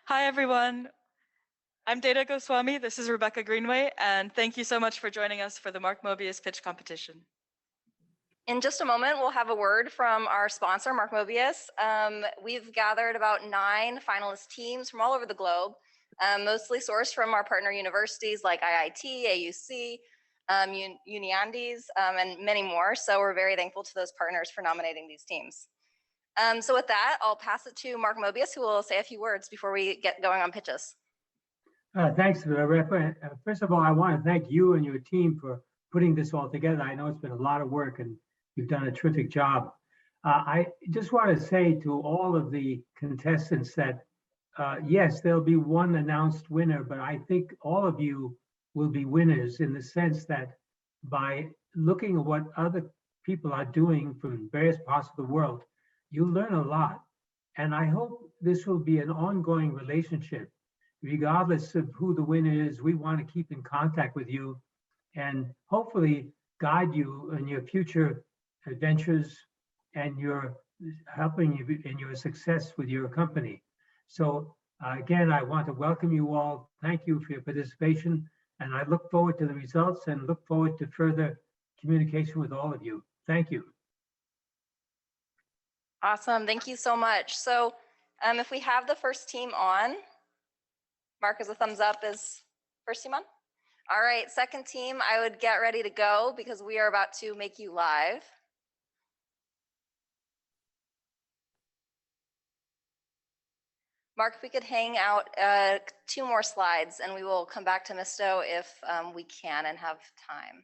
Hi, everyone. I'm Data Goswami. This is Rebecca Greenway, and thank you so much for joining us for the Mark Mobius pitch competition. In just a moment, we'll have a word from our sponsor, Mark Mobius. We've gathered about 9 finalist teams from all over the globe, mostly sourced from our partner universities like IIT, AUC, Uniandes, and many more. So we're very thankful to those partners for nominating these teams. So with that, I'll pass it to Mark Mobius, who will say a few words before we get going on pitches. Thanks, Rebecca. First of all, I want to thank you and your team for putting this all together. I know it's been a lot of work and you've done a terrific job. I just want to say to all of the contestants that, yes, there'll be one announced winner, but I think all of you will be winners in the sense that by looking at what other people are doing from various parts of the world, you learn a lot. And I hope this will be an ongoing relationship. Regardless of who the winner is, we want to keep in contact with you and hopefully guide you in your future adventures and your helping you in your success with your company. So again, I want to welcome you all. Thank you for your participation. And I look forward to the results and look forward to further communication with all of you. Thank you. Awesome. Thank you so much. So if we have the first team on, Mark, is a thumbs up. Is first team on? All right, second team, I would get ready to go because we are about to make you live. Mark, if we could hang out 2 more slides and we will come back to Misto if we can and have time.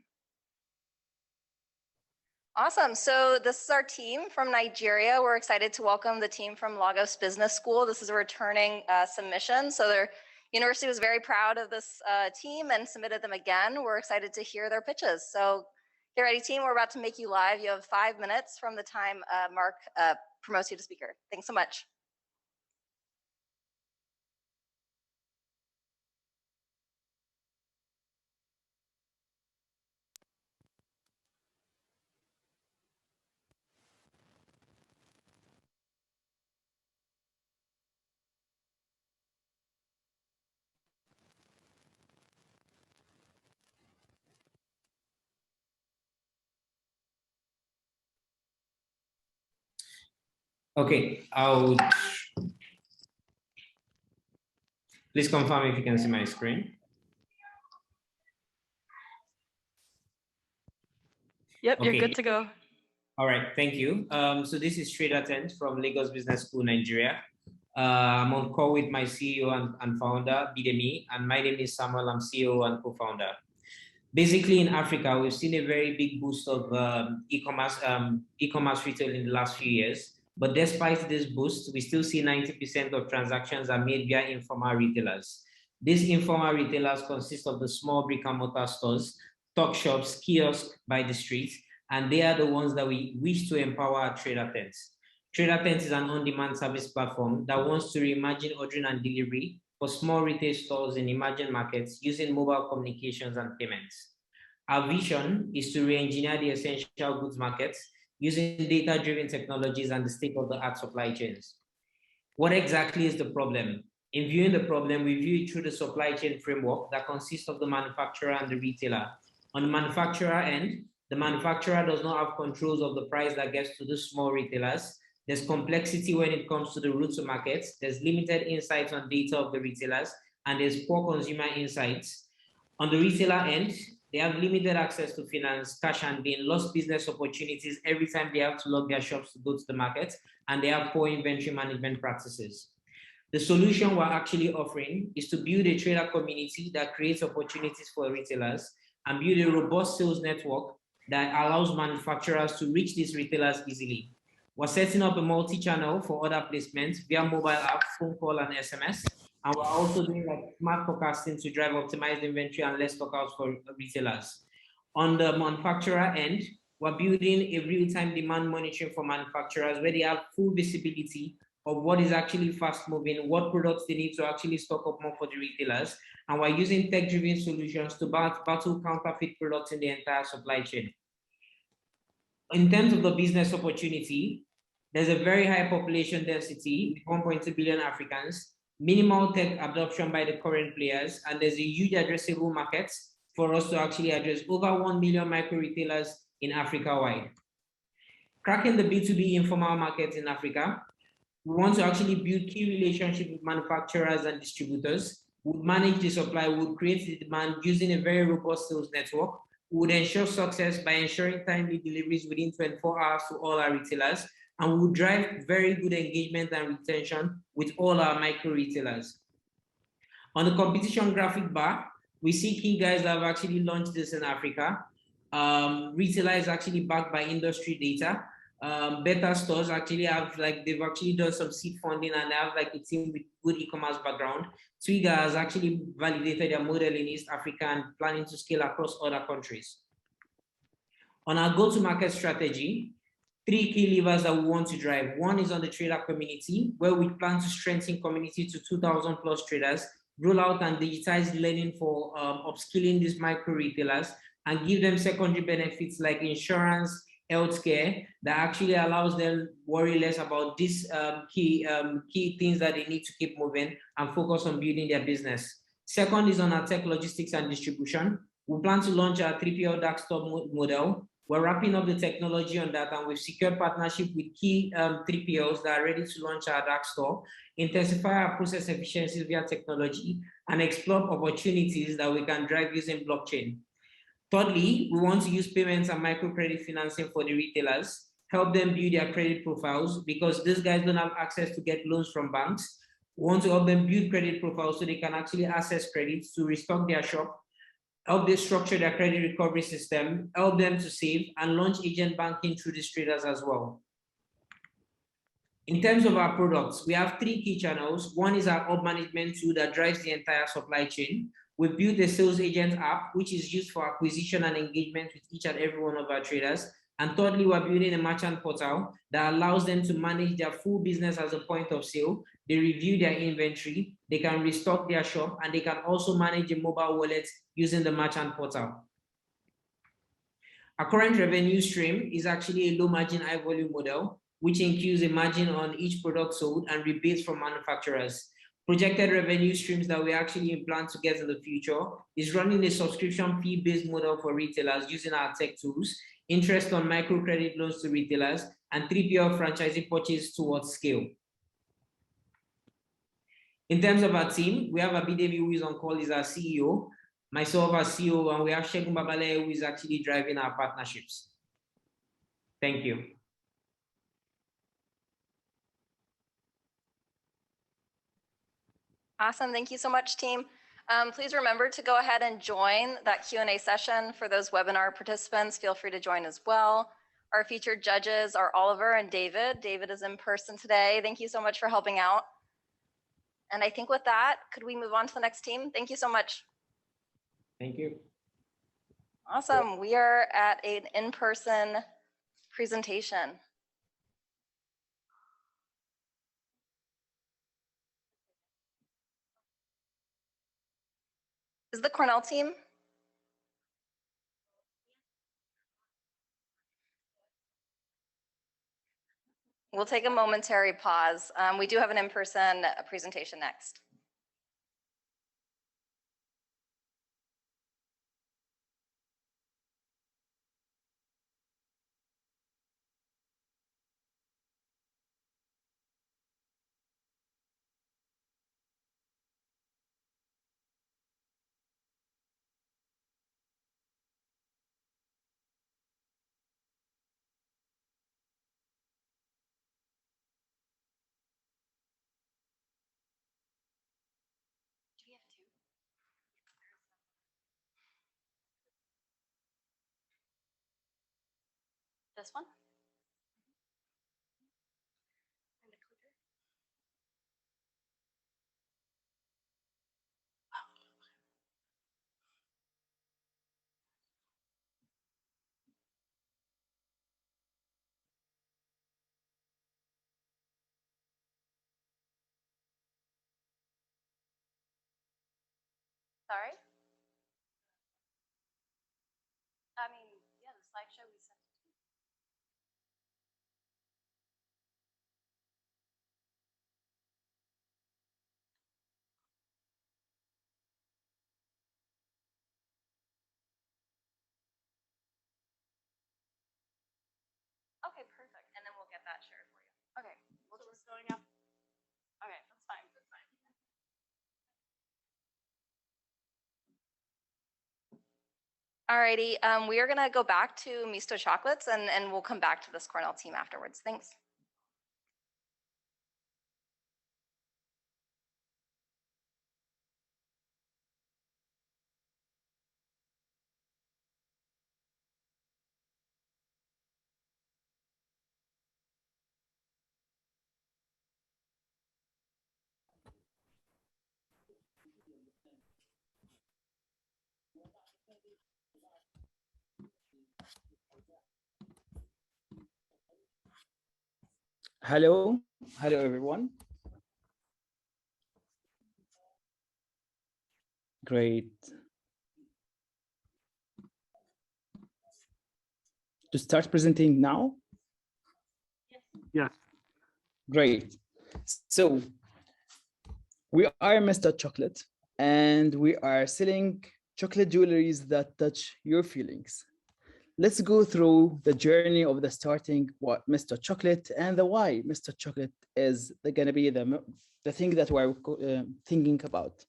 Awesome, so this is our team from Nigeria. We're excited to welcome the team from Lagos Business School. This is a returning submission, so their university was very proud of this team and submitted them again. We're excited to hear their pitches. So get ready, team. We're about to make you live. You have 5 minutes from the time Mark promotes you to speaker. Thanks so much. Okay, please confirm if you can see my screen. Yep, okay. You're good to go. All right, thank you. So this is Sridhar Tent from Lagos Business School, Nigeria. I'm on call with my CEO and founder, Bidemi, and my name is Samuel. I'm CEO and co-founder. Basically, in Africa, we've seen a very big boost of e-commerce retail in the last few years. But despite this boost, we still see 90% of transactions are made via informal retailers. These informal retailers consist of the small brick and mortar stores, tuck shops, kiosks by the street, and they are the ones that we wish to empower at Trader Tents. Trader Tents is an on-demand service platform that wants to reimagine ordering and delivery for small retail stores in emerging markets using mobile communications and payments. Our vision is to re-engineer the essential goods markets using data-driven technologies and the state-of-the-art supply chains. What exactly is the problem? In viewing the problem, we view it through the supply chain framework that consists of the manufacturer and the retailer. On the manufacturer end, the manufacturer does not have controls of the price that gets to the small retailers. There's complexity when it comes to the route to markets. There's limited insights on data of the retailers, and there's poor consumer insights. On the retailer end, they have limited access to finance, cash handling, lost business opportunities every time they have to log their shops to go to the market, and they have poor inventory management practices. The solution we're actually offering is to build a trader community that creates opportunities for retailers and build a robust sales network that allows manufacturers to reach these retailers easily. We're setting up a multi-channel for order placements via mobile app, phone call, and SMS. And we're also doing like smart forecasting to drive optimized inventory and less stockouts for retailers. On the manufacturer end, we're building a real-time demand monitoring for manufacturers where they have full visibility of what is actually fast moving, what products they need to actually stock up more for the retailers. And we're using tech-driven solutions to battle counterfeit products in the entire supply chain. In terms of the business opportunity, there's a very high population density, 1.2 billion Africans. minimal tech adoption by the current players, and there's a huge addressable market for us to actually address over 1 million micro retailers in Africa wide. Cracking the B2B informal market in Africa, we want to actually build key relationships with manufacturers and distributors, would manage the supply, would create the demand using a very robust sales network, would ensure success by ensuring timely deliveries within 24 hours to all our retailers, and would drive very good engagement and retention with all our micro retailers. On the competition graphic bar, we see key guys that have actually launched this in Africa. Retailer is actually backed by industry data. Better stores actually have they've actually done some seed funding and they have a team with good e-commerce background. Twiga has actually validated their model in East Africa and planning to scale across other countries. On our go-to-market strategy, 3 key levers that we want to drive. One is on the trader community, where we plan to strengthen community to 2,000 plus traders, roll out and digitize learning for upskilling these micro retailers, and give them secondary benefits like insurance, healthcare, that actually allows them worry less about these key things that they need to keep moving and focus on building their business. Second is on our tech logistics and distribution. We plan to launch our 3PL dark store model. We're wrapping up the technology on that, and we've secured partnership with key 3PLs that are ready to launch our dark store, intensify our process efficiencies via technology, and explore opportunities that we can drive using blockchain. Thirdly, we want to use payments and microcredit financing for the retailers, help them build their credit profiles because these guys don't have access to get loans from banks. We want to help them build credit profiles so they can actually access credits to restock their shop, help them structure their credit recovery system, help them to save, and launch agent banking through these traders as well. In terms of our products, we have 3 key channels. One is our hub management tool that drives the entire supply chain. We built a sales agent app, which is used for acquisition and engagement with each and every one of our traders. And thirdly, we're building a merchant portal that allows them to manage their full business as a point of sale. They review their inventory, they can restock their shop, and they can also manage a mobile wallet using the merchant portal. Our current revenue stream is actually a low margin, high volume model, which includes a margin on each product sold and rebates from manufacturers. Projected revenue streams that we actually plan to get in the future is running a subscription fee-based model for retailers using our tech tools, interest on microcredit loans to retailers, and 3PL franchising purchase towards scale. In terms of our team, we have Abidemi, who is on call, is our CEO, myself as CEO, and we have Shegun Babale, who is actually driving our partnerships. Thank you. Awesome, thank you so much, team. Please remember to go ahead and join that Q&A session. For those webinar participants, feel free to join as well. Our featured judges are Oliver and David. David is in person today. Thank you so much for helping out. And I think with that, could we move on to the next team? Thank you so much. Thank you. Awesome, we are at an in-person presentation. Is the Cornell team? We'll take a momentary pause. We do have an in-person presentation next. This one? Sorry? I mean, yeah, the slideshow we sent. Okay, well, it was going up. Okay, that's fine. That's fine. Alrighty, we are gonna go back to Misto Chocolates and we'll come back to this Cornell team afterwards. Thanks. Hello, hello everyone. Great. To start presenting now? Yes. Great. So we are Mr. Chocolate and we are selling chocolate jewelries that touch your feelings. Let's go through the journey of the starting what Mr. Chocolate and the why Mr. Chocolate is going to be the thing that we're thinking about.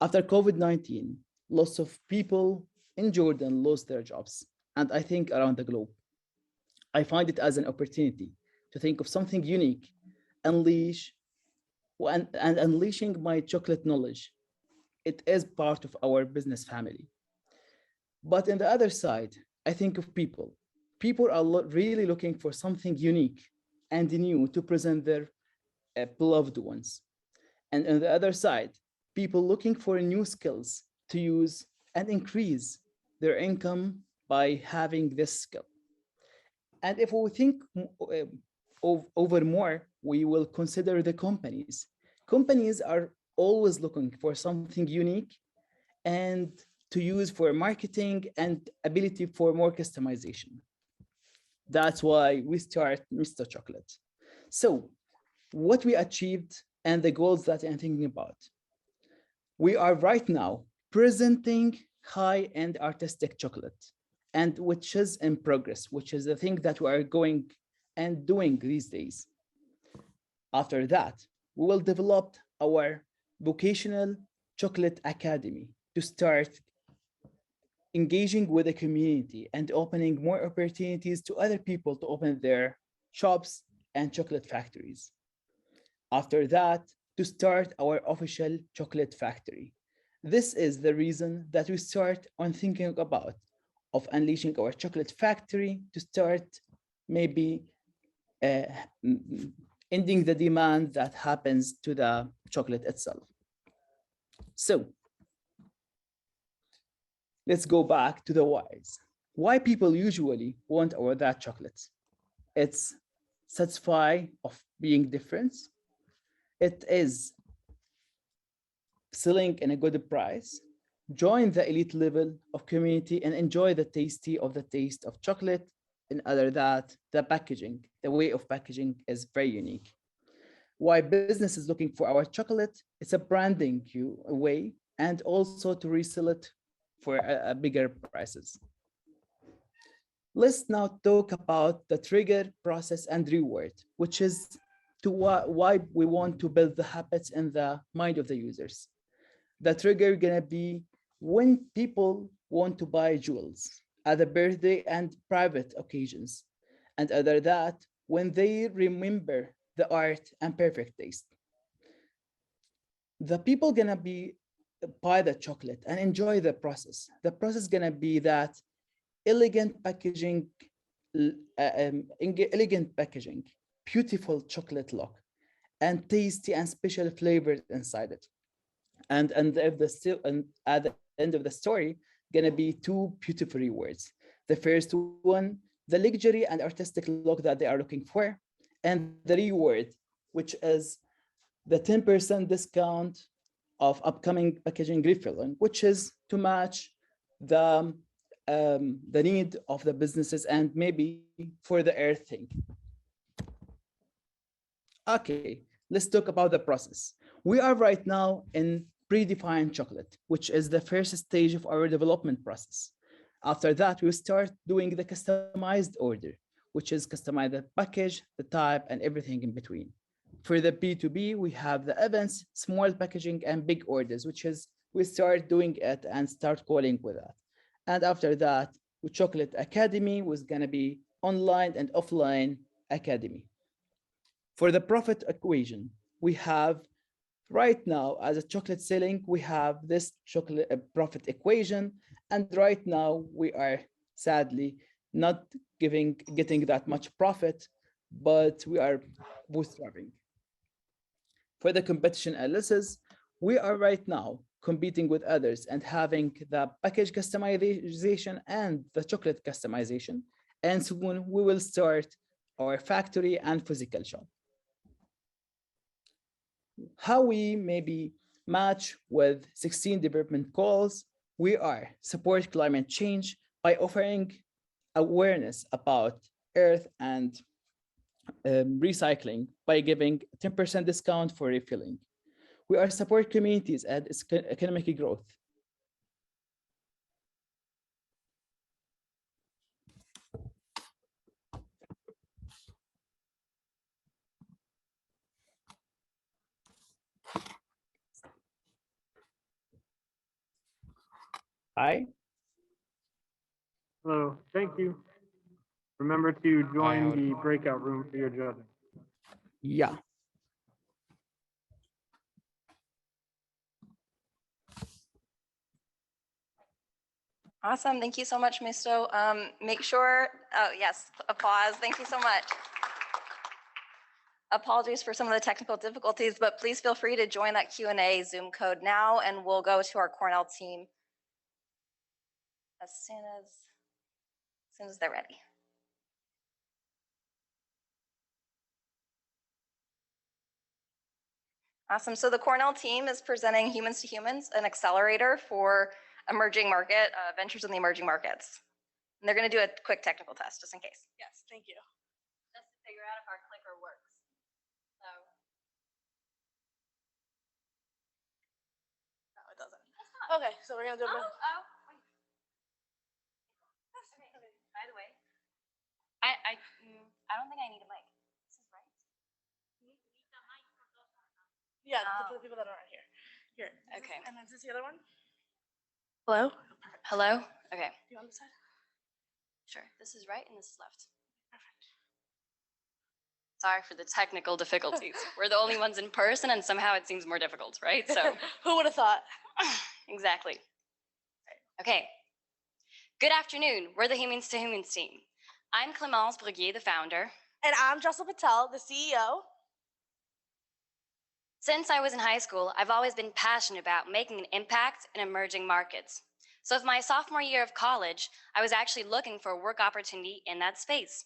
After COVID-19, lots of people in Jordan lost their jobs, and I think around the globe. I find it as an opportunity to think of something unique, unleash, and unleashing my chocolate knowledge. It is part of our business family. But on the other side, I think of people. People are really looking for something unique and new to present their beloved ones. And on the other side, people looking for new skills to use and increase their income by having this skill. And if we think over more, we will consider the companies. Companies are always looking for something unique and to use for marketing and ability for more customization. That's why we start Mr. Chocolate. So what we achieved and the goals that I'm thinking about. We are right now presenting high-end artistic chocolate, and which is in progress, which is the thing that we are going and doing these days. After that, we will develop our vocational chocolate academy to start engaging with the community and opening more opportunities to other people to open their shops and chocolate factories. After that, to start our official chocolate factory. This is the reason that we start on thinking about of unleashing our chocolate factory to start maybe ending the demand that happens to the chocolate itself. So let's go back to the whys. Why people usually want our that chocolate? It's satisfy of being different. It is selling in a good price, join the elite level of community and enjoy the taste of chocolate. And other that, the packaging, the way of packaging is very unique. Why business is looking for our chocolate, it's a branding way and also to resell it for a bigger prices. Let's now talk about the trigger, process, and reward, which is to why we want to build the habits in the mind of the users. The trigger gonna be when people want to buy jewels at the birthday and private occasions. And other that, when they remember the art and perfect taste. The people gonna be buy the chocolate and enjoy the process. The process gonna be that elegant packaging, beautiful chocolate look, and tasty and special flavors inside it. And if the still and at the end of the story, gonna be two beautiful rewards. The first one, the luxury and artistic look that they are looking for, and the reward, which is the 10% discount of upcoming packaging refilling, which is to match the need of the businesses and maybe for the earth thing. Okay, let's talk about the process. We are right now in predefined chocolate, which is the first stage of our development process. After that, we start doing the customized order, which is customize the package, the type, and everything in between. For the B2B, we have the events, small packaging, and big orders, which is we start doing it and start calling with that. And after that, with Chocolate Academy was gonna be online and offline academy. For the profit equation, we have right now as a chocolate selling, we have this chocolate profit equation. And right now we are sadly not getting that much profit, but we are bootstrapping. For the competition analysis, we are right now competing with others and having the package customization and the chocolate customization. And soon we will start our factory and physical shop. How we maybe match with 16 development goals, we are support climate change by offering awareness about earth and recycling by giving 10% discount for refilling. We are support communities and economic growth. Hi. Hello, thank you. Remember to join the breakout room for your judging. Yeah. Awesome. Thank you so much, Misto. Make sure, oh, yes, applause. Thank you so much. Apologies for some of the technical difficulties, but please feel free to join that Q&A Zoom code now, and we'll go to our Cornell team as soon as they're ready. Awesome. So the Cornell team is presenting Humans to Humans, an accelerator for emerging market ventures in the emerging markets. And they're going to do a quick technical test just in case. Yes, thank you. Just to figure out if our clicker works. So. No, it doesn't. Okay, so we're gonna do a Wait. Okay. By the way, I don't think I need a mic. This is right. yeah Oh. for the people that aren't here. Here. Okay. And then is this the other one? Hello? Hello? Okay. You on this side? Sure. This is right and this is left. Sorry for the technical difficulties. We're the only ones in person and somehow it seems more difficult, right? So Who would have thought? exactly. Okay. Good afternoon. We're the Humans to Humans team. I'm Clémence Bruguier, the founder. And I'm Jocelyn Patel, the E CEO. Since I was in high school, I've always been passionate about making an impact in emerging markets. So for my sophomore year of college, I was actually looking for a work opportunity in that space.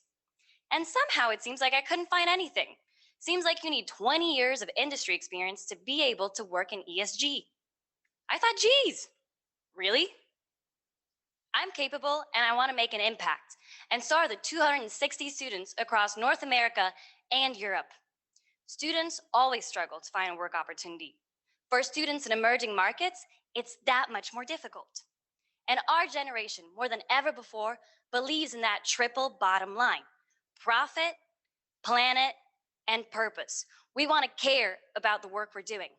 And somehow it seems like I couldn't find anything. Seems like you need 20 years of industry experience to be able to work in ESG. I thought, geez, really? I'm capable and I want to make an impact. And so are the 260 students across North America and Europe. Students always struggle to find a work opportunity. For students in emerging markets, it's that much more difficult. And our generation, more than ever before, believes in that triple bottom line: profit, planet, and purpose. We want to care about the work we're doing.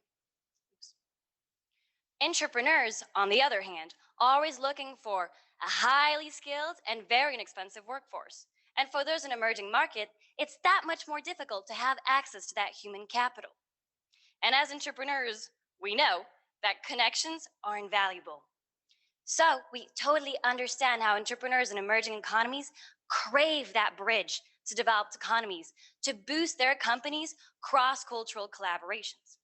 Entrepreneurs, on the other hand, are always looking for a highly skilled and very inexpensive workforce. And for those in emerging market, it's that much more difficult to have access to that human capital. And as entrepreneurs, we know that connections are invaluable. So we totally understand how entrepreneurs in emerging economies crave that bridge to developed economies to boost their companies' cross-cultural collaborations.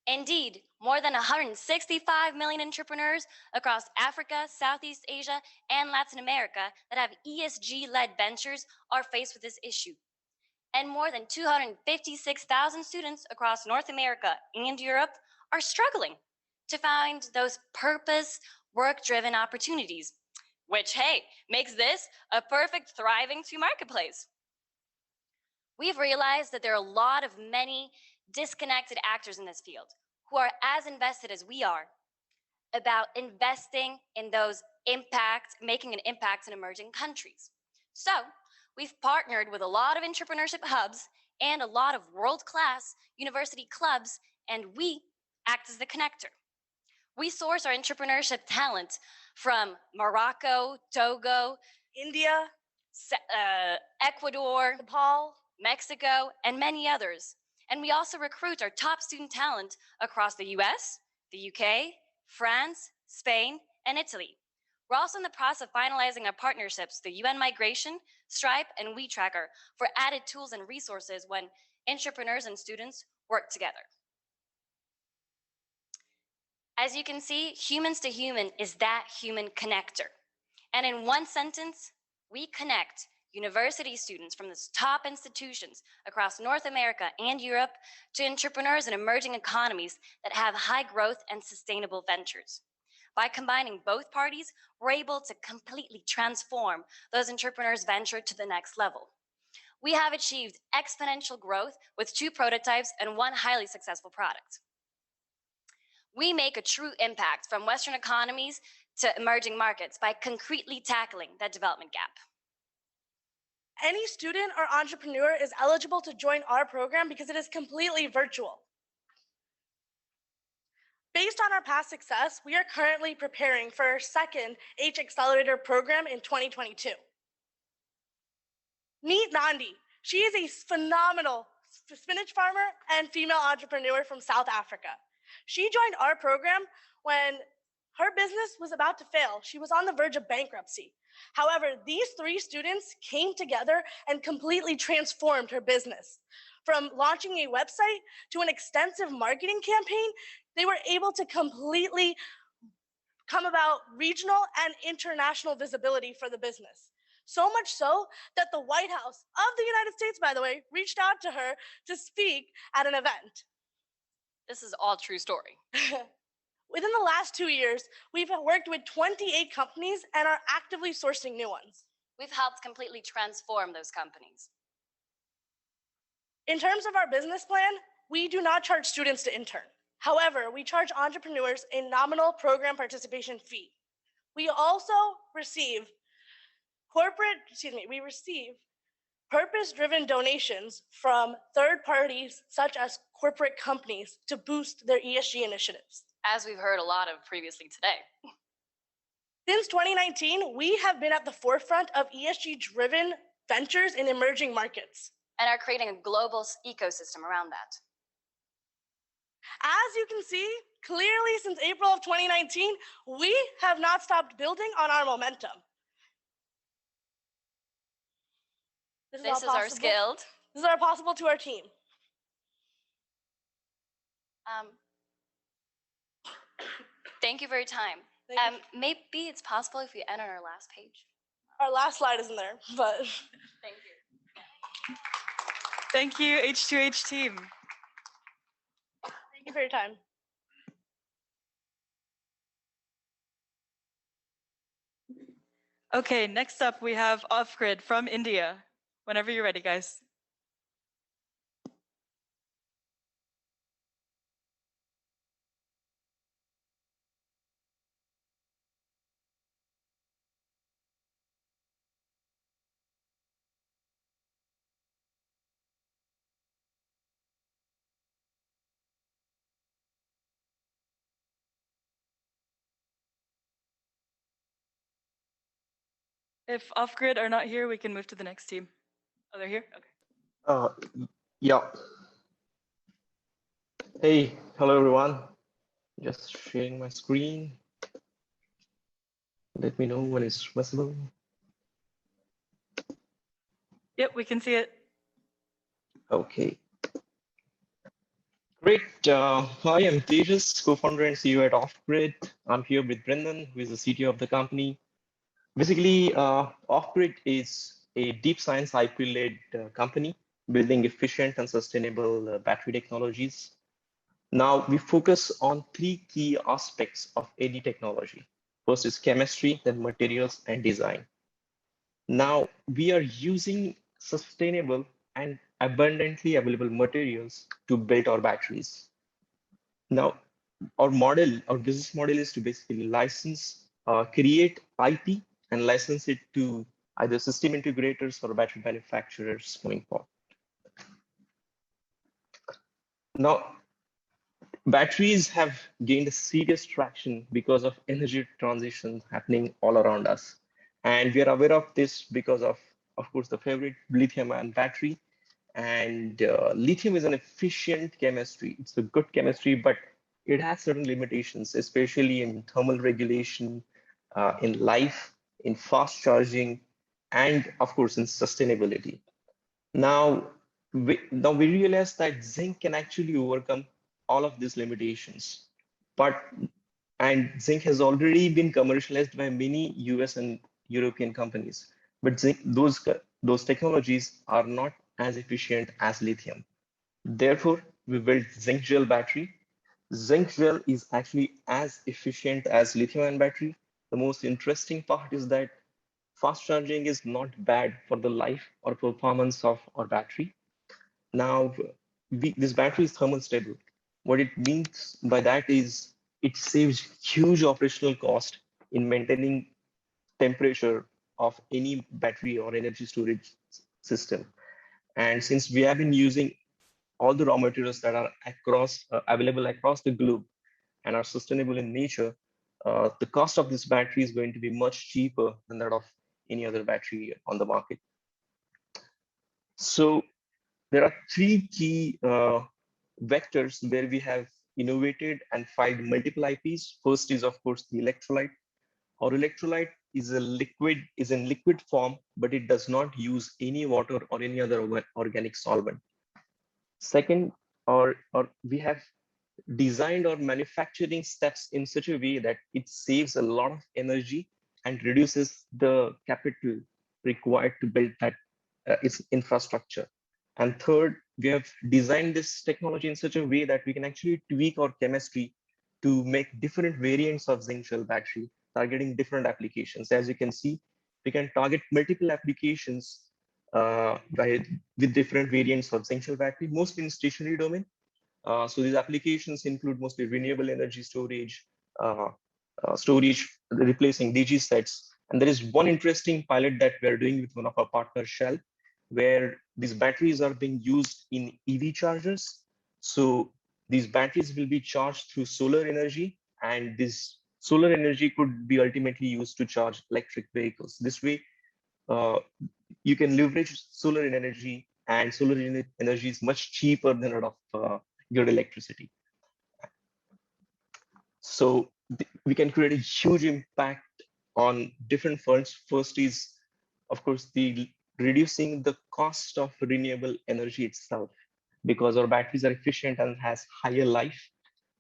Indeed, more than 165 million entrepreneurs across Africa, Southeast Asia, and Latin America that have ESG-led ventures are faced with this issue. And more than 256,000 students across North America and Europe are struggling to find those purpose, work-driven opportunities, which, hey, makes this a perfect thriving to marketplace. We've realized that there are a lot of many disconnected actors in this field who are as invested as we are about investing in those making an impact in emerging countries. So We've partnered with a lot of entrepreneurship hubs and a lot of world-class university clubs, and we act as the connector. We source our entrepreneurship talent from Morocco, Togo, India, Ecuador, Nepal, Mexico, and many others. And we also recruit our top student talent across the US, the UK, France, Spain, and Italy. We're also in the process of finalizing our partnerships with the UN Migration, Stripe, and WeTracker for added tools and resources when entrepreneurs and students work together. As you can see, humans to human is that human connector. And in one sentence, we connect university students from the top institutions across North America and Europe to entrepreneurs in emerging economies that have high growth and sustainable ventures. By combining both parties, we're able to completely transform those entrepreneurs' venture to the next level. We have achieved exponential growth with 2 prototypes and 1 highly successful product. We make a true impact from Western economies to emerging markets by concretely tackling that development gap. any student or entrepreneur is eligible to join our program because it is completely virtual. Based on our past success, we are currently preparing for our second H Accelerator program in 2022. Meet Nandi. She is a phenomenal spinach farmer and female entrepreneur from South Africa. She joined our program when her business was about to fail. She was on the verge of bankruptcy. However, these 3 students came together and completely transformed her business. From launching a website to an extensive marketing campaign, they were able to completely come about regional and international visibility for the business. So much so that the White House of the United States, by the way, reached out to her to speak at an event. This is all true story. Within the last 2 years, we've worked with 28 companies and are actively sourcing new ones. We've helped completely transform those companies. In terms of our business plan, we do not charge students to intern. However, we charge entrepreneurs a nominal program participation fee. We also receive purpose-driven donations from third parties such as corporate companies to boost their ESG initiatives. As we've heard a lot of previously today. Since 2019, we have been at the forefront of ESG-driven ventures in emerging markets. And are creating a global ecosystem around that. As you can see, clearly since April of 2019, we have not stopped building on our momentum. This is our skilled. This is all possible to our team. Thank you for your time. Maybe it's possible if we enter our last page. Our last slide isn't there, but. Thank you. Thank you, H2H team. Thank you for your time. Okay, next up we have Off-Grid from India. Whenever you're ready, guys. If Off-Grid are not here, we can move to the next team. Oh, they're here? Okay. Yeah. Hey, hello everyone. Just sharing my screen. Let me know when it's visible. Yep, we can see it. Okay. Great. Hi, I'm Tejas, co-founder and CEO at Off-Grid. I'm here with Brendan, who is the CTO of the company. Basically, Off-Grid is a deep science IP-led company building efficient and sustainable battery technologies. Now, we focus on 3 key aspects of AD technology. First is chemistry, then materials, and design. Now, we are using sustainable and abundantly available materials to build our batteries. Now, our business model is to basically license, create IP and license it to either system integrators or battery manufacturers coming forward. Now, batteries have gained a serious traction because of energy transition happening all around us. And we are aware of this because of course, the favorite lithium-ion battery. And lithium is an efficient chemistry. It's a good chemistry, but it has certain limitations, especially in thermal regulation, in life, in fast charging, and of course, in sustainability. Now we realize that zinc can actually overcome all of these limitations. And zinc has already been commercialized by many US and European companies. But those technologies are not as efficient as lithium. Therefore, we built zinc gel battery. Zinc gel is actually as efficient as lithium-ion battery. The most interesting part is that fast charging is not bad for the life or performance of our battery. Now, this battery is thermal stable. What it means by that is it saves huge operational cost in maintaining temperature of any battery or energy storage system. And since we have been using all the raw materials that are available across the globe and are sustainable in nature, the cost of this battery is going to be much cheaper than that of any other battery on the market. So there are three key vectors where we have innovated and filed multiple IPs. First is, of course, the electrolyte. Our electrolyte is in liquid form, but it does not use any water or any other organic solvent. Second, we have designed our manufacturing steps in such a way that it saves a lot of energy and reduces the capital required to build its infrastructure. And third, we have designed this technology in such a way that we can actually tweak our chemistry to make different variants of zinc gel battery, targeting different applications. As you can see, we can target multiple applications with different variants of zinc gel battery, mostly in stationary domain. So these applications include mostly renewable energy storage, replacing DG sets. And there is one interesting pilot that we're doing with one of our partners, Shell, where these batteries are being used in EV chargers. So these batteries will be charged through solar energy, and this solar energy could be ultimately used to charge electric vehicles. This way, you can leverage solar energy, and solar energy is much cheaper than that of grid electricity. So we can create a huge impact on different fronts. First is, of course, the reducing the cost of renewable energy itself, because our batteries are efficient and has higher life.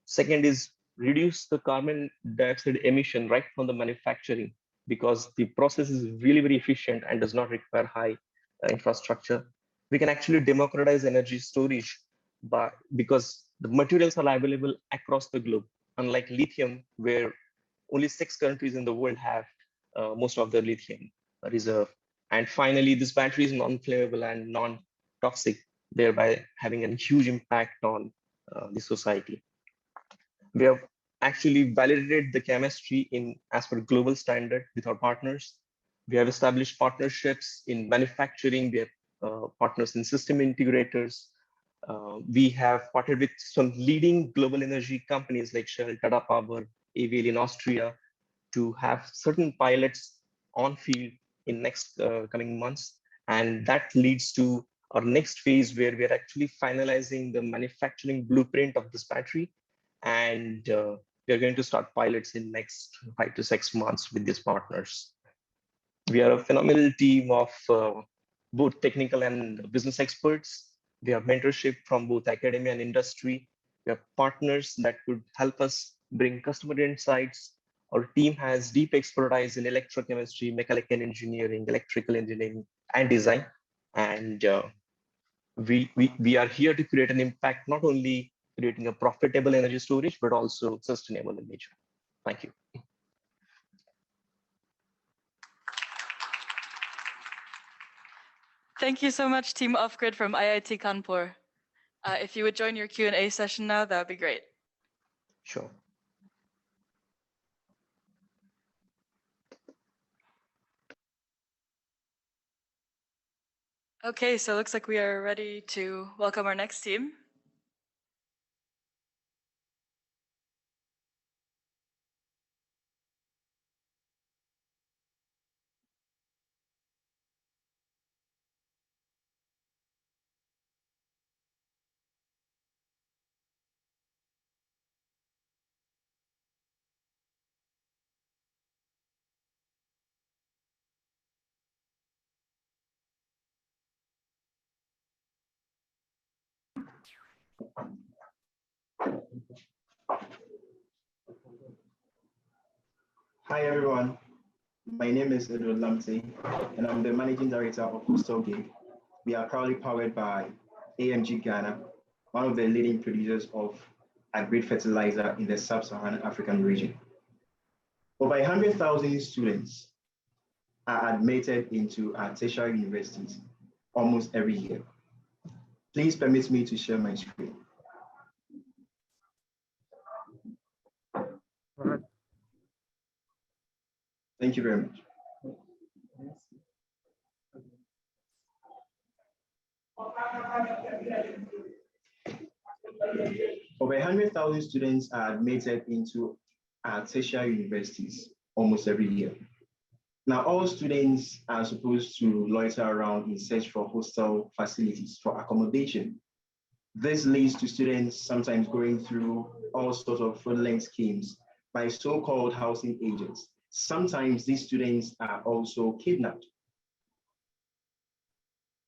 Second is reduce the carbon dioxide emission right from the manufacturing, because the process is really very efficient and does not require high infrastructure. We can actually democratize energy storage because the materials are available across the globe, unlike lithium, where only 6 countries in the world have most of the lithium reserve. And finally, this battery is non-flammable and non-toxic, thereby having a huge impact on the society. We have actually validated the chemistry as per global standard with our partners. We have established partnerships in manufacturing. We have partners in system integrators. We have partnered with some leading global energy companies like Shell, Tata Power, AVL in Austria, to have certain pilots on field in next coming months. And that leads to our next phase, where we are actually finalizing the manufacturing blueprint of this battery. And we are going to start pilots in next 5 to 6 months with these partners. We are a phenomenal team of both technical and business experts. We have mentorship from both academia and industry. We have partners that could help us bring customer insights. Our team has deep expertise in electrochemistry, mechanical engineering, electrical engineering, and design. And we are here to create an impact, not only creating a profitable energy storage, but also sustainable in nature. Thank you. Thank you so much, Team Off-Grid from IIT Kanpur. If you would join your Q&A session now, that would be great. Sure. Okay, so it looks like we are ready to welcome our next team. Hi everyone, my name is Edward Lamte and I'm the Managing Director of Coastal Gig. We are proudly powered by AMG Ghana, one of the leading producers of agri fertilizer in the sub-Saharan African region. Over 100,000 students are admitted into our tertiary universities almost every year. Please permit me to share my screen. Thank you very much. Over 100,000 students are admitted into our tertiary universities almost every year. Now, all students are supposed to loiter around in search for hostel facilities for accommodation. This leads to students sometimes going through all sorts of fraudulent schemes by so-called housing agents. Sometimes these students are also kidnapped.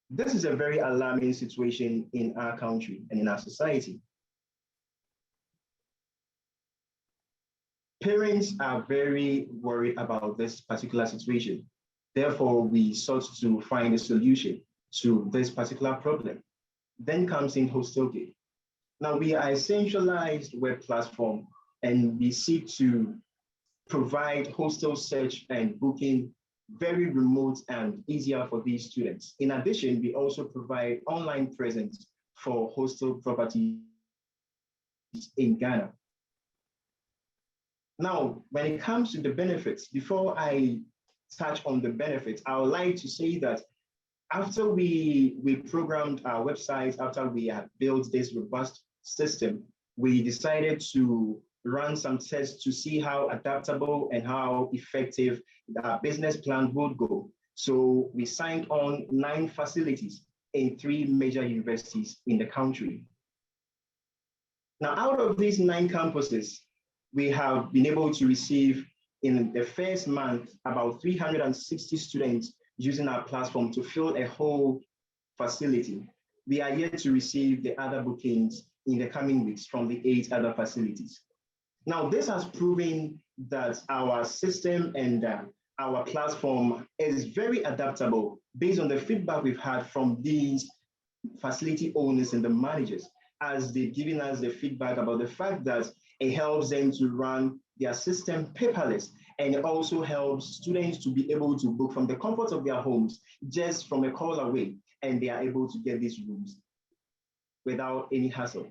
This is a very alarming situation in our country and in our society. Parents are very worried about this particular situation. Therefore, we sought to find a solution to this particular problem. Then comes in HostelGate. Now, we are a centralized web platform and we seek to provide hostel search and booking very remote and easier for these students. In addition, we also provide online presence for hostel properties in Ghana. Now, when it comes to the benefits, before I touch on the benefits, I would like to say that after we programmed our website, after we had built this robust system, we decided to run some tests to see how adaptable and how effective our business plan would go. So we signed on 9 facilities in 3 major universities in the country. Now, out of these 9 campuses, we have been able to receive in the first month about 360 students using our platform to fill a whole facility. We are yet to receive the other bookings in the coming weeks from the 8 other facilities. Now, this has proven that our system and our platform is very adaptable based on the feedback we've had from these facility owners and the managers, as they've given us the feedback about the fact that it helps them to run their system paperless, and it also helps students to be able to book from the comfort of their homes just from a call away, and they are able to get these rooms without any hassle.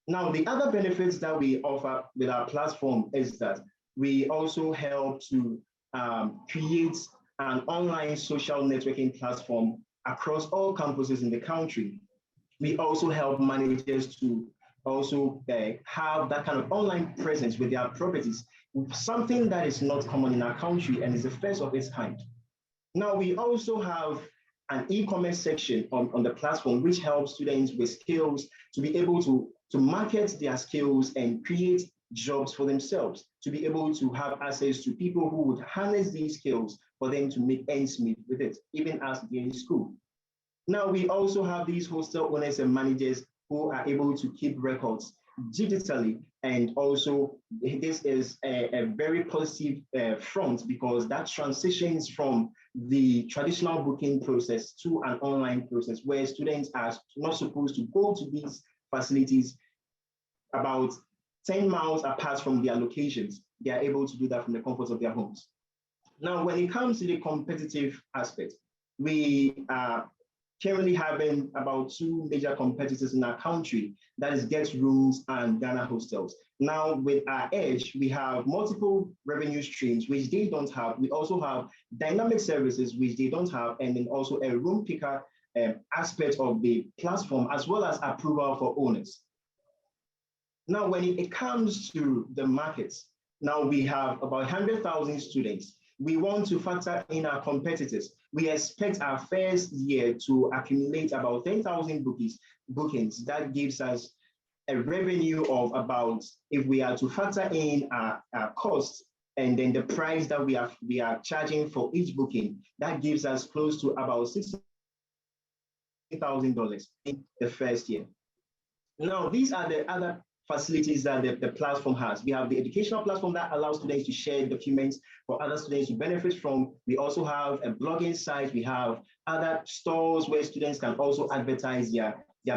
Now, the other benefits that we offer with our platform is that we also help to create an online social networking platform across all campuses in the country. We also help managers to also have that kind of online presence with their properties, something that is not common in our country and is the first of its kind. Now, we also have an e-commerce section on the platform, which helps students with skills to be able to market their skills and create jobs for themselves, to be able to have access to people who would harness these skills for them to make ends meet with it, even as they're in school. Now, we also have these hostel owners and managers who are able to keep records digitally, and also this is a very positive front, because that transitions from the traditional booking process to an online process where students are not supposed to go to these facilities about 10 miles apart from their locations. They are able to do that from the comfort of their homes. Now, when it comes to the competitive aspect, we are currently having about 2 major competitors in our country, that is Get Rooms and Ghana Hostels. Now, with our edge, we have multiple revenue streams, which they don't have. We also have dynamic services, which they don't have, and then also a room picker aspect of the platform, as well as approval for owners. Now, when it comes to the markets, now we have about 100,000 students. We want to factor in our competitors. We expect our first year to accumulate about 10,000 bookings. That gives us a revenue of about, if we are to factor in our costs and then the price that we are charging for each booking, that gives us close to about $60,000 in the first year. Now, these are the other facilities that the platform has. We have the educational platform that allows students to share documents for other students to benefit from. We also have a blogging site. We have other stores where students can also advertise their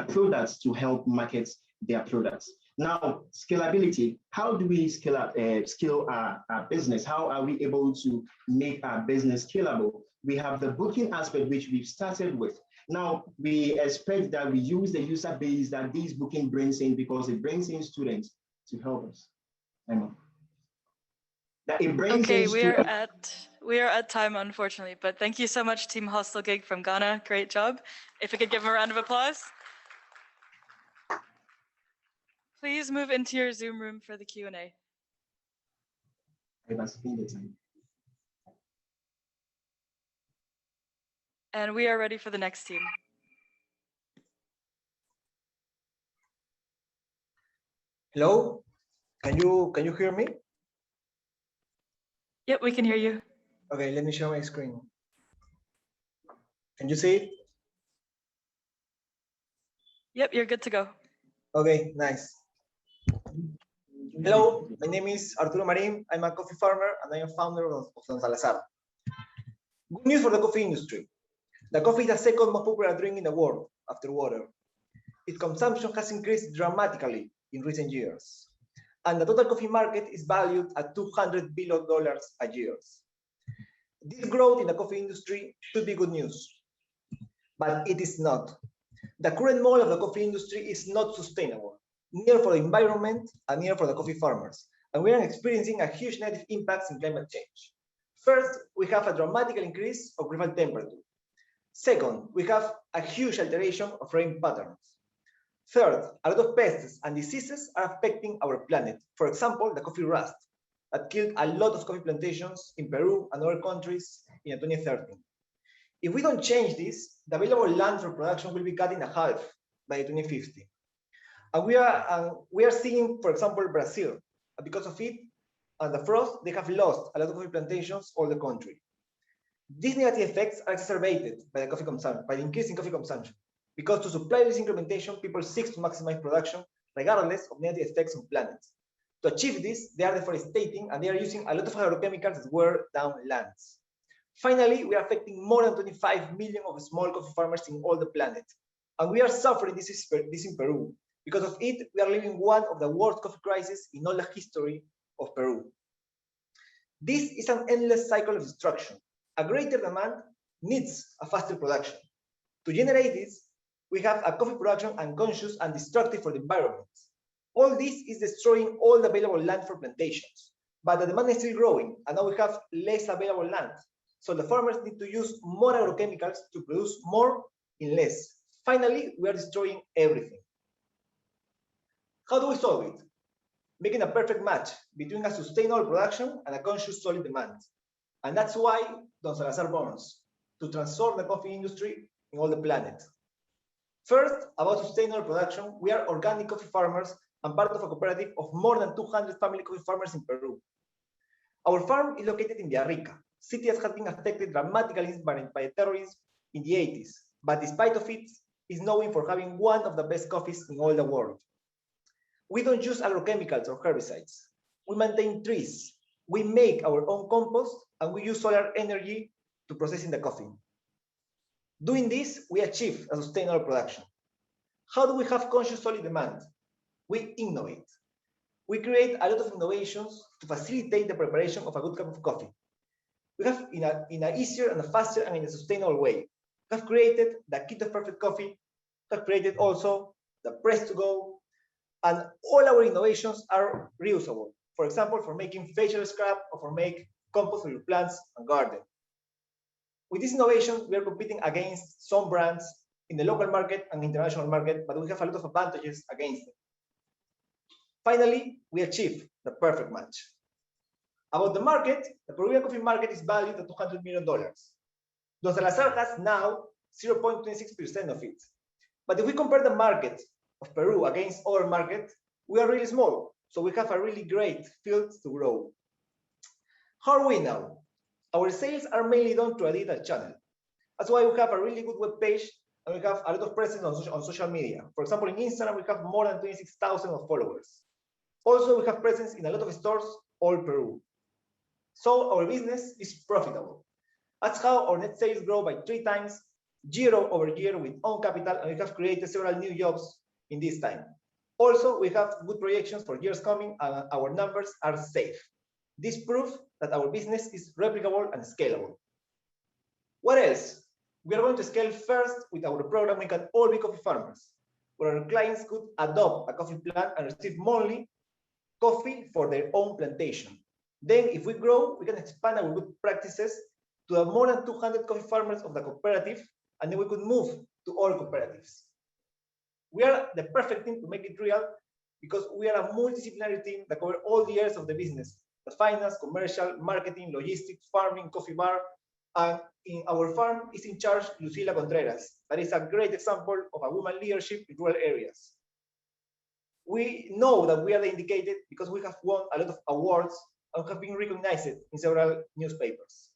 products to help market their products. Now, scalability. How do we scale our business? How are we able to make our business scalable? We have the booking aspect, which we've started with. Now, we expect that we use the user base that this booking brings in, because it brings in students to help us. That it brings okay, in we are at time, unfortunately, but thank you so much, Team Hostel Gig from Ghana. Great job. If we could give them a round of applause. Please move into your Zoom room for the Q&A. And we are ready for the next team. Hello, can you hear me? Yep, we can hear you. Okay, let me share my screen. Can you see it? Yep, you're good to go. Okay, nice. Hello, my name is Arturo Marin. I'm a coffee farmer and I am founder of Don Salazar. Good news for the coffee industry. The coffee is the second most popular drink in the world after water. Its consumption has increased dramatically in recent years, and the total coffee market is valued at $200 billion a year. This growth in the coffee industry should be good news, but it is not. The current model of the coffee industry is not sustainable, neither for the environment and neither for the coffee farmers, and we are experiencing a huge negative impacts in climate change. First, we have a dramatic increase of global temperature. Second, we have a huge alteration of rain patterns. Third, a lot of pests and diseases are affecting our planet. For example, the coffee rust that killed a lot of coffee plantations in Peru and other countries in 2013. If we don't change this, the available land for production will be cut in half by 2050. And we are seeing, for example, Brazil, because of it and the frost, they have lost a lot of coffee plantations all the country. These negative effects are exacerbated by the coffee consumption, by the increase in coffee consumption, because to supply this incrementation, people seek to maximize production regardless of negative effects on planets. To achieve this, they are deforesting and they are using a lot of agrochemicals that wear down lands. Finally, we are affecting more than 25 million of small coffee farmers in all the planet. And we are suffering this in Peru. Because of it, we are living one of the worst coffee crises in all the history of Peru. This is an endless cycle of destruction. A greater demand needs a faster production. To generate this, we have a coffee production unconscious and destructive for the environment. All this is destroying all the available land for plantations, but the demand is still growing, and now we have less available land. So the farmers need to use more agrochemicals to produce more in less. Finally, we are destroying everything. How do we solve it? Making a perfect match between a sustainable production and a conscious solid demand. And that's why Don Salazar burns, to transform the coffee industry in all the planet. First, about sustainable production, we are organic coffee farmers and part of a cooperative of more than 200 family coffee farmers in Peru. Our farm is located in Villarrica, city that has been affected dramatically by terrorism in the 80s, but despite of it, is known for having one of the best coffees in all the world. We don't use agrochemicals or herbicides. We maintain trees. We make our own compost, and we use solar energy to processing the coffee. Doing this, we achieve a sustainable production. How do we have conscious solid demand? We innovate. We create a lot of innovations to facilitate the preparation of a good cup of coffee. We have, in a easier and a faster and in a sustainable way, we have created the kit of perfect coffee. We have created also the press to go, and all our innovations are reusable. For example, for making facial scrub or for making compost for your plants and garden. With this innovation, we are competing against some brands in the local market and international market, but we have a lot of advantages against them. Finally, we achieved the perfect match. About the market, the Peruvian coffee market is valued at $200 million. Don Salazar has now 0.26% of it. But if we compare the market of Peru against other markets, we are really small. So we have a really great field to grow. How are we now? Our sales are mainly done through a digital channel. That's why we have a really good web page and we have a lot of presence on social media. For example, in Instagram, we have more than 26,000 followers. Also, we have presence in a lot of stores all Peru. So our business is profitable. That's how our net sales grow by 3 times year-over-year with own capital, and we have created several new jobs in this time. Also, we have good projections for years coming, and our numbers are safe. This proves that our business is replicable and scalable. What else? We are going to scale first with our program We Can All Be Coffee Farmers, where our clients could adopt a coffee plant and receive monthly coffee for their own plantation. Then, if we grow, we can expand our good practices to have more than 200 coffee farmers of the cooperative, and then we could move to all cooperatives. We are the perfect team to make it real because we are a multidisciplinary team that covers all the areas of the business: the finance, commercial, marketing, logistics, farming, coffee bar. And in our farm is in charge Lucila Contreras. That is a great example of a woman leadership in rural areas. We know that we are the indicated because we have won a lot of awards and have been recognized in several newspapers.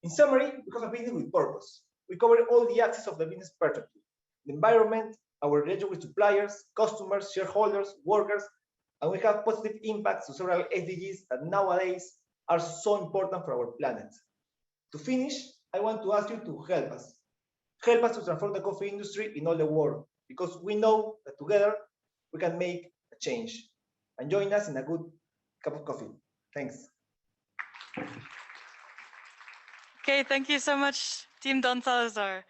In summary, we have a business with purpose. We cover all the axes of the business perfectly: the environment, our relationship with suppliers, customers, shareholders, workers, and we have positive impacts to several SDGs that nowadays are so important for our planet. To finish, I want to ask you to help us. Help us to transform the coffee industry in all the world, because we know that together we can make a change. And join us in a good cup of coffee. Thanks. Okay, thank you so much, Team Don Salazar.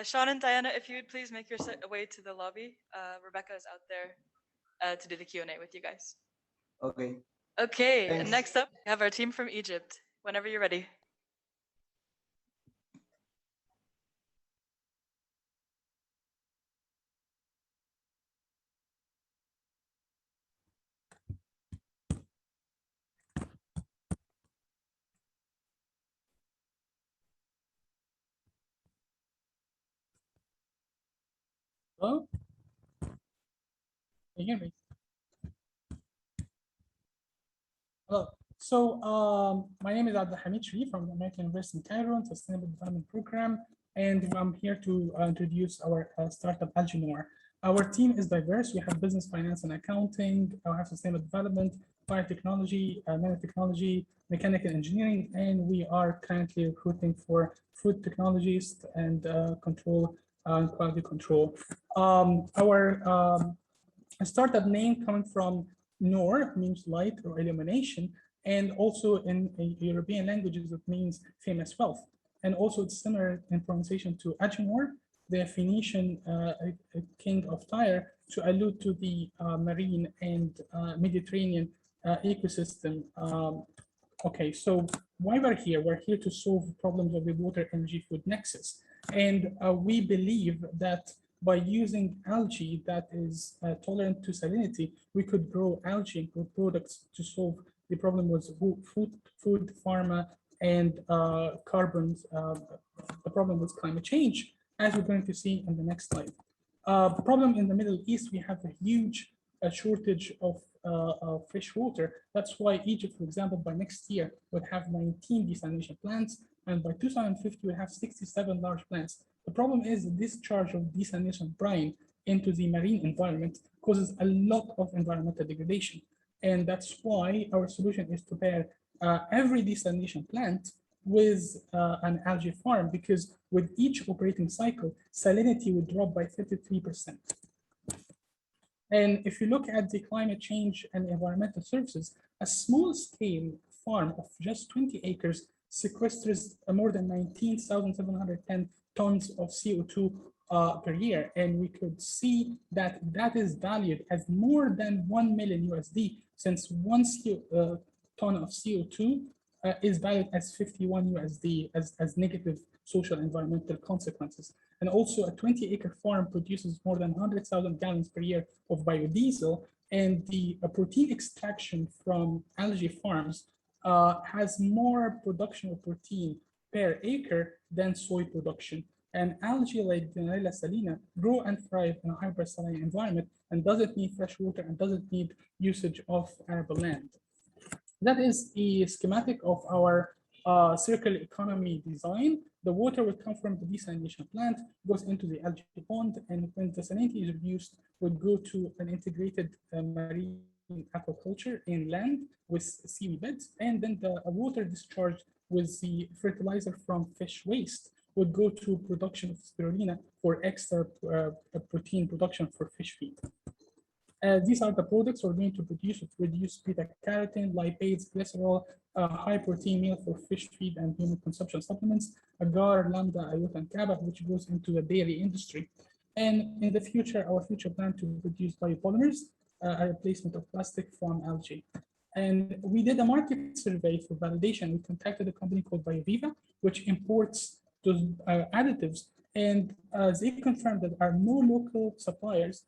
Sean and Diana, if you would please make your way to the lobby. Rebecca is out there to do the Q&A with you guys. Okay. Okay, Thanks. and next up, we have our team from Egypt. Whenever you're ready. Hello? Can you hear me? Hello. So my name is Abdul Hamid Sharif from the American University in Cairo, Sustainable Development Program, and I'm here to introduce our startup Alginor. Our team is diverse. We have business, finance, and accounting. We have sustainable development, biotechnology, nanotechnology, mechanical engineering, and we are currently recruiting for food technologists and quality control. Our startup name coming from Noor, means light or illumination, and also in European languages it means famous wealth. And also it's similar in pronunciation to Agenor, the Phoenician king of Tyre, to allude to the marine and Mediterranean ecosystem. Okay, so why we're here? We're here to solve problems of the water, energy, food nexus. And we believe that by using algae that is tolerant to salinity, we could grow algae and grow products to solve the problem with food, pharma, and carbons, the problem with climate change, as we're going to see in the next slide. The problem in the Middle East, we have a huge shortage of fresh water. That's why Egypt, for example, by next year would have 19 desalination plants, and by 2050 we'll have 67 large plants. The problem is the discharge of desalination brine into the marine environment causes a lot of environmental degradation. And that's why our solution is to pair every desalination plant with an algae farm, because with each operating cycle, salinity would drop by 33%. And if you look at the climate change and environmental services, a small scale farm of just 20 acres sequesters more than 19,710 tons of CO2 per year. And we could see that that is valued as more than 1 million USD, since one ton of CO2 is valued as 51 USD as negative social environmental consequences. And also a 20-acre farm produces more than 100,000 gallons per year of biodiesel. And the protein extraction from algae farms has more production of protein per acre than soy production. And algae like Dinarella salina grow and thrive in a hypersaline environment and doesn't need fresh water and doesn't need usage of arable land. That is a schematic of our circular economy design. The water would come from the desalination plant, goes into the algae pond, and when the salinity is reduced, would go to an integrated marine aquaculture inland with seaweed beds, and then the water discharge with the fertilizer from fish waste would go to production of spirulina for extra protein production for fish feed. These are the products we're going to produce to reduce beta-carotene, lipases, glycerol, high protein meal for fish feed and human consumption supplements, agar, lambda, iota, and kappa, which goes into the dairy industry. And in the future, our future plan to produce biopolymers, a replacement of plastic from algae. And we did a market survey for validation. We contacted a company called BioViva, which imports those additives. And they confirmed that there are no local suppliers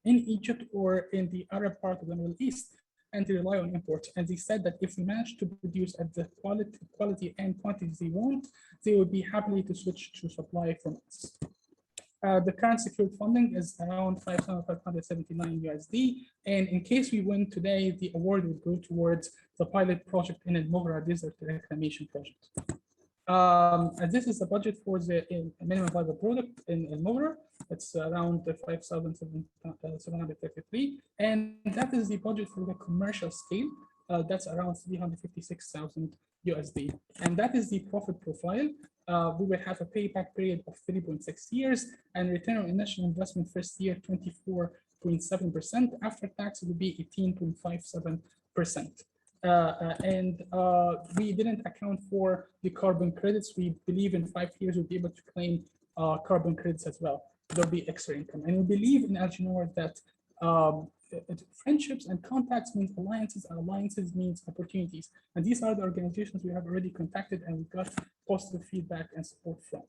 in Egypt or in the Arab part of the Middle East, and they rely on imports. And they said that if we manage to produce at the quality and quantities they want, they would be happy to switch to supply from us. The current secured funding is around 5,579 USD. And in case we win today, the award would go towards the pilot project in El Mogra Desert Reclamation Project. And this is the budget for the minimum viable product in El Mogra. It's around 5,733. And that is the budget for the commercial scale. That's around 356,000 USD. And that is the profit profile. We will have a payback period of 3.6 years and return on initial investment first year 24.7%. After tax, it will be 18.57%. We didn't account for the carbon credits. We believe in 5 years we'll be able to claim carbon credits as well. There'll be extra income. And we believe in Alginor that friendships and contacts means alliances, and alliances means opportunities. And these are the organizations we have already contacted and we got positive feedback and support from.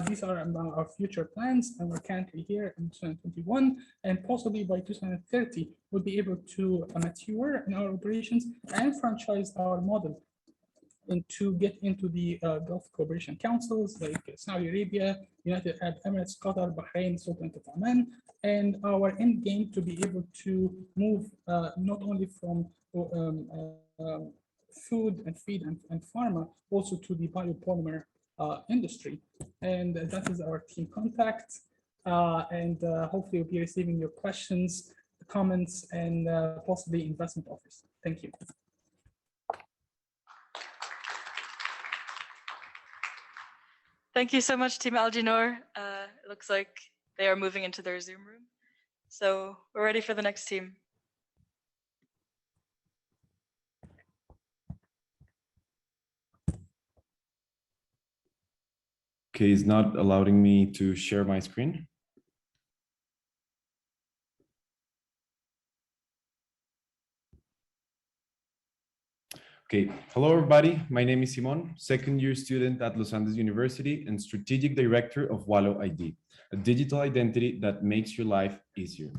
These are our future plans, and we're currently here in 2021, and possibly by 2030, we'll be able to mature in our operations and franchise our model and to get into the Gulf Cooperation Councils like Saudi Arabia, United Arab Emirates, Qatar, Bahrain, Sultanate of Oman, and our end game to be able to move not only from food and feed and pharma, also to the biopolymer industry. And that is our team contact. Hopefully we'll be receiving your questions, comments, and possibly investment offers. Thank you. Thank you so much, Team Alginor. It looks like they are moving into their Zoom room. So we're ready for the next team. Okay, it's not allowing me to share my screen. Okay, hello everybody. My name is Simon, second-year student at Los Andes University and strategic director of Wallo ID, a digital identity that makes your life easier.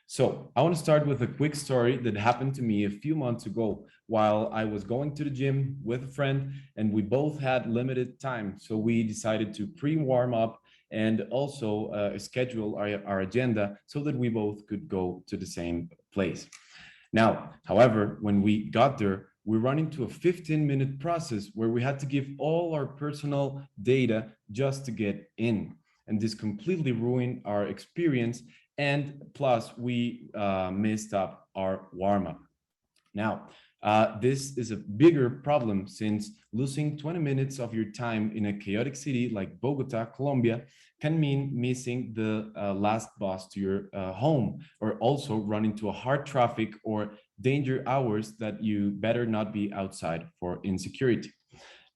So I want to start with a quick story that happened to me a few months ago while I was going to the gym with a friend, and we both had limited time. So we decided to pre-warm up and also schedule our agenda so that we both could go to the same place. Now, however, when we got there, we run into a 15-minute process where we had to give all our personal data just to get in. And this completely ruined our experience. And plus, we messed up our warm-up. Now, this is a bigger problem since losing 20 minutes of your time in a chaotic city like Bogota, Colombia, can mean missing the last bus to your home, or also run into a hard traffic or danger hours that you better not be outside for insecurity.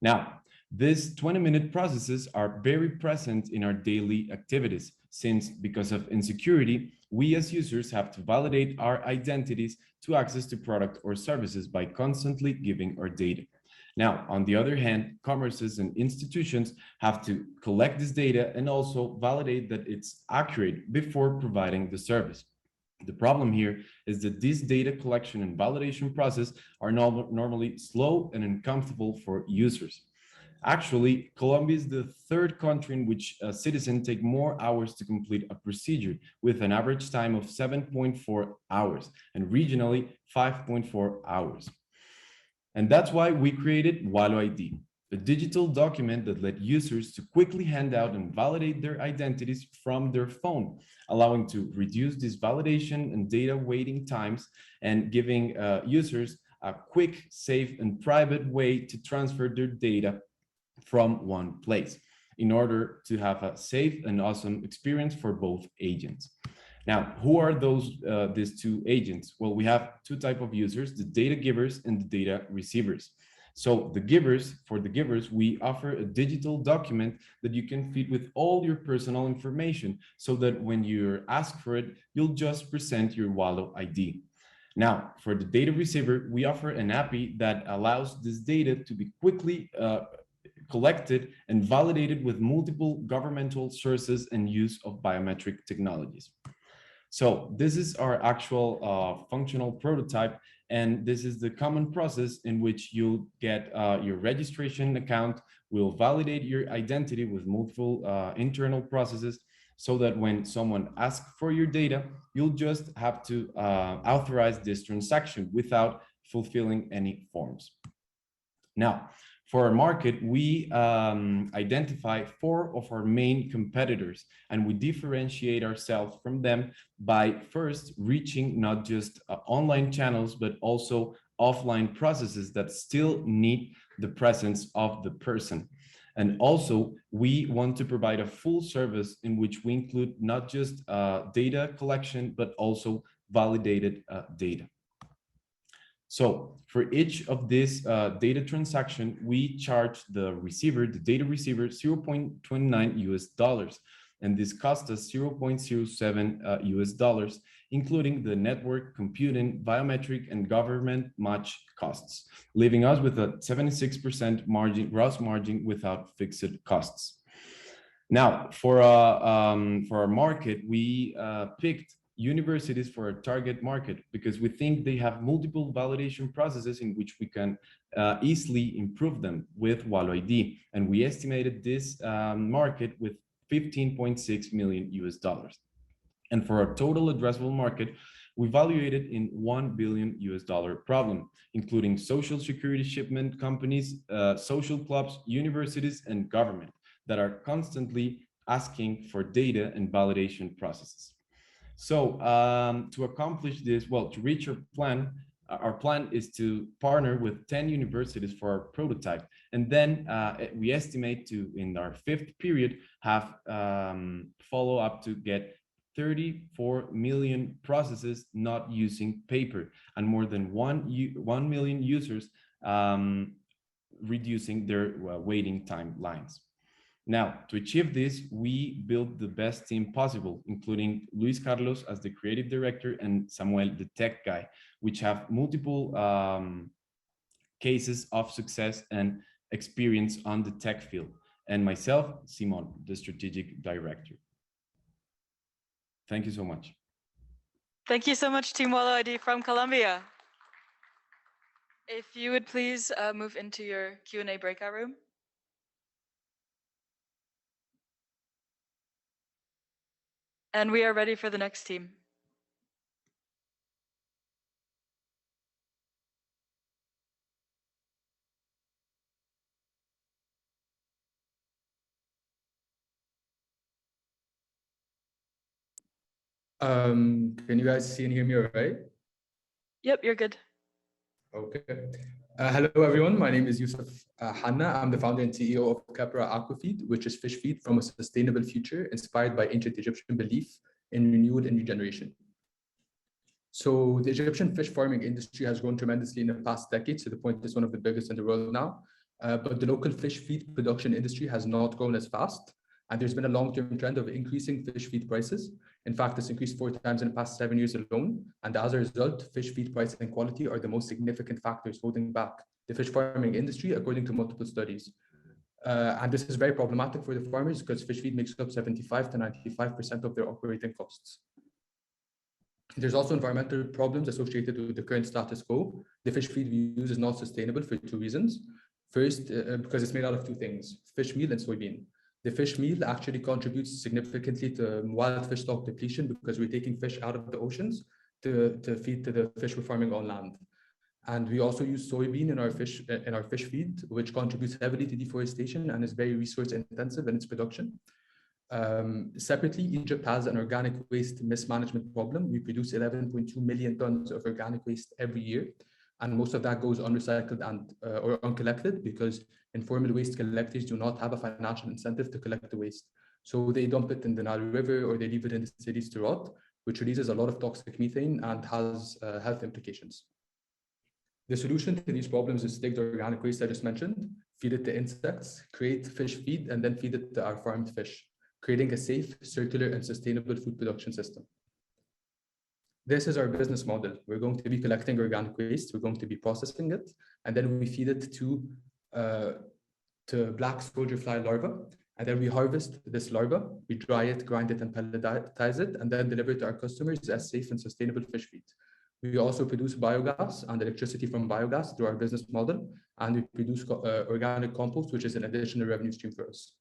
Now, these 20-minute processes are very present in our daily activities, since because of insecurity, we as users have to validate our identities to access to product or services by constantly giving our data. Now, on the other hand, commerces and institutions have to collect this data and also validate that it's accurate before providing the service. The problem here is that this data collection and validation process are normally slow and uncomfortable for users. Actually, Colombia is the third country in which citizens take more hours to complete a procedure, with an average time of 7.4 hours, and regionally 5.4 hours. And that's why we created Wallo ID, a digital document that let users to quickly hand out and validate their identities from their phone, allowing to reduce this validation and data waiting times and giving users a quick, safe, and private way to transfer their data from one place in order to have a safe and awesome experience for both agents. Now, who are these two agents? Well, we have two types of users, the data givers and the data receivers. So for the givers, we offer a digital document that you can feed with all your personal information so that when you're asked for it, you'll just present your Wallo ID. Now, for the data receiver, we offer an API that allows this data to be quickly collected and validated with multiple governmental sources and use of biometric technologies. So this is our actual functional prototype, and this is the common process in which you'll get your registration account, will validate your identity with multiple internal processes, so that when someone asks for your data, you'll just have to authorize this transaction without fulfilling any forms. Now, for our market, we identify 4 of our main competitors, and we differentiate ourselves from them by first reaching not just online channels, but also offline processes that still need the presence of the person. And also, we want to provide a full service in which we include not just data collection, but also validated data. So for each of this data transaction, we charge the data receiver, $0.29, and this costs us $0.07 including the network, computing, biometric, and government match costs, leaving us with a 76% gross margin without fixed costs. Now, for our market, we picked universities for our target market because we think they have multiple validation processes in which we can easily improve them with Wallo ID, and we estimated this market with $15.6 million. And for our total addressable market, we evaluated in $1 billion problem, including social security shipment companies, social clubs, universities, and government that are constantly asking for data and validation processes. So to accomplish this, well, to reach our plan is to partner with 10 universities for our prototype. And then we estimate to, in our 5th period, have follow up to get 34 million processes not using paper, and more than 1 million users reducing their waiting timelines. Now, to achieve this, we built the best team possible, including Luis Carlos as the creative director and Samuel, the tech guy, which have multiple cases of success and experience on the tech field, and myself, Simon, the strategic director. Thank you so much. Thank you so much, Team Wallo ID from Colombia. If you would please move into your Q&A breakout room. And we are ready for the next team. Can you guys see and hear me all right? Yep, you're good. Okay. Hello, everyone. My name is Yusuf Hanna. I'm the founder and CEO of Capra Aquafeed, which is fish feed from a sustainable future inspired by ancient Egyptian belief in renewal and regeneration. So the Egyptian fish farming industry has grown tremendously in the past decade to the point it's one of the biggest in the world now. But the local fish feed production industry has not grown as fast. And there's been a long-term trend of increasing fish feed prices. In fact, it's increased 4 times in the past 7 years alone. And as a result, fish feed price and quality are the most significant factors holding back the fish farming industry, according to multiple studies. And this is very problematic for the farmers because fish feed makes up 75 to 95% of their operating costs. There's also environmental problems associated with the current status quo. The fish feed we use is not sustainable for two reasons. First, because it's made out of two things, fish meal and soybean. The fish meal actually contributes significantly to wild fish stock depletion because we're taking fish out of the oceans to feed to the fish we're farming on land. And we also use soybean in our fish feed, which contributes heavily to deforestation and is very resource intensive in its production. Separately, Egypt has an organic waste mismanagement problem. We produce 11.2 million tons of organic waste every year, and most of that goes unrecycled and or uncollected because informal waste collectors do not have a financial incentive to collect the waste. So they dump it in the Nile River or they leave it in the cities to rot, which releases a lot of toxic methane and has health implications. The solution to these problems is to take the organic waste I just mentioned, feed it to insects, create fish feed, and then feed it to our farmed fish, creating a safe, circular, and sustainable food production system. This is our business model. We're going to be collecting organic waste, we're going to be processing it, and then we feed it to black soldier fly larvae, and then we harvest this larva, we dry it, grind it, and pelletize it, and then deliver it to our customers as safe and sustainable fish feed. We also produce biogas and electricity from biogas through our business model, and we produce organic compost, which is an additional revenue stream for us.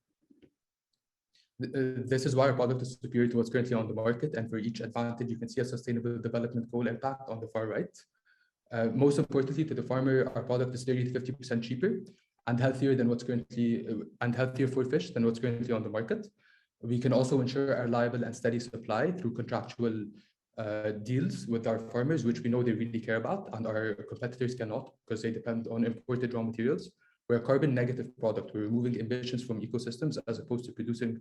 This is why our product is superior to what's currently on the market, and for each advantage, you can see a sustainable development goal impact on the far right. Most importantly, to the farmer, our product is 30 to 50% cheaper and healthier than what's currently healthier for fish than what's currently on the market. We can also ensure a reliable and steady supply through contractual deals with our farmers, which we know they really care about, and our competitors cannot because they depend on imported raw materials. We're a carbon negative product. We're removing emissions from ecosystems as opposed to producing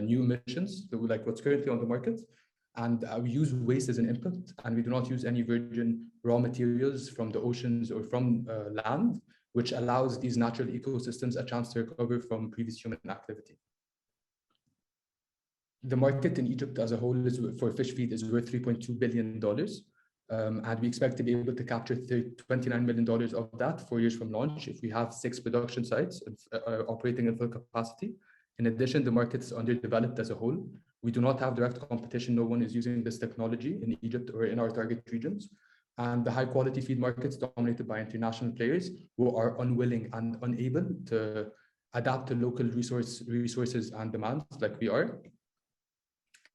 new emissions, like what's currently on the market. And we use waste as an input, and we do not use any virgin raw materials from the oceans or from land, which allows these natural ecosystems a chance to recover from previous human activity. The market in Egypt as a whole for fish feed is worth $3.2 billion. And we expect to be able to capture $29 million of that 4 years from launch if we have 6 production sites operating at full capacity. In addition, the market is underdeveloped as a whole. We do not have direct competition. No one is using this technology in Egypt or in our target regions. And the high quality feed market is dominated by international players who are unwilling and unable to adapt to local resources and demands like we are.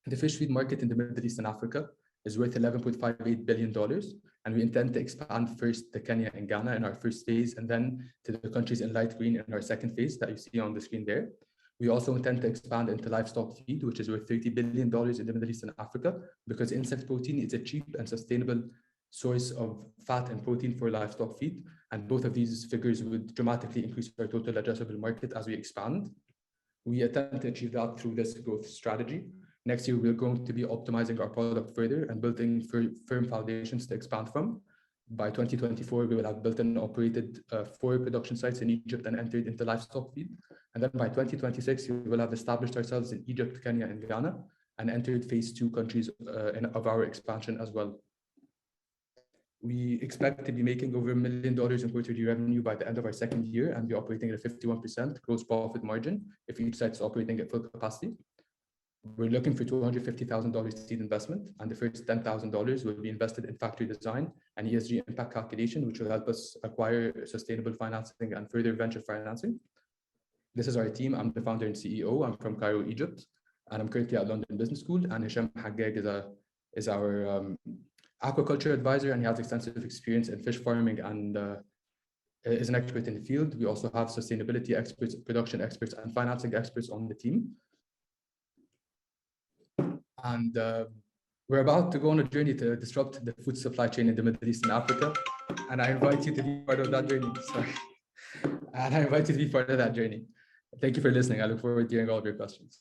The fish feed market in the Middle East and Africa is worth $11.58 billion. And we intend to expand first to Kenya and Ghana in our first phase, and then to the countries in light green in our second phase that you see on the screen there. We also intend to expand into livestock feed, which is worth $30 billion in the Middle East and Africa, because insect protein is a cheap and sustainable source of fat and protein for livestock feed. And both of these figures would dramatically increase our total addressable market as we expand. We attempt to achieve that through this growth strategy. Next year, we're going to be optimizing our product further and building firm foundations to expand from. By 2024, we will have built and operated 4 production sites in Egypt and entered into livestock feed. And then by 2026, we will have established ourselves in Egypt, Kenya, and Ghana, and entered phase 2 countries of our expansion as well. We expect to be making over $1 million in quarterly revenue by the end of our second year and be operating at a 51% gross profit margin if each site is operating at full capacity. We're looking for $250,000 seed investment, and the first $10,000 will be invested in factory design and ESG impact calculation, which will help us acquire sustainable financing and further venture financing. This is our team. I'm the founder and CEO. I'm from Cairo, Egypt, and I'm currently at London Business School. And Hisham Haggag is our aquaculture advisor, and he has extensive experience in fish farming and is an expert in the field. We also have sustainability experts, production experts, and financing experts on the team. And we're about to go on a journey to disrupt the food supply chain in the Middle East and Africa. And I invite you to be part of that journey. Sorry. And I invite you to be part of that journey. Thank you for listening. I look forward to hearing all of your questions.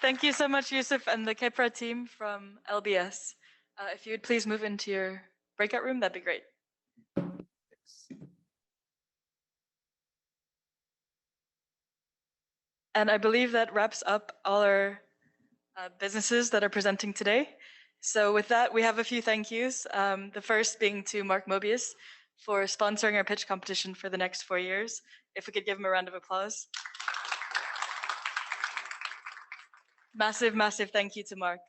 Thank you so much, Yusuf, and the Kepra team from LBS. If you would please move into your breakout room, that'd be great. And I believe that wraps up all our businesses that are presenting today. So with that, we have a few thank yous. The first being to Mark Mobius for sponsoring our pitch competition for the next 4 years. If we could give him a round of applause. Massive, massive thank you to Mark.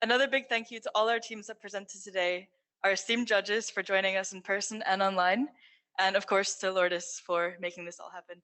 Another big thank you to all our teams that presented today, our esteemed judges for joining us in person and online, and of course to Lourdes for making this all happen.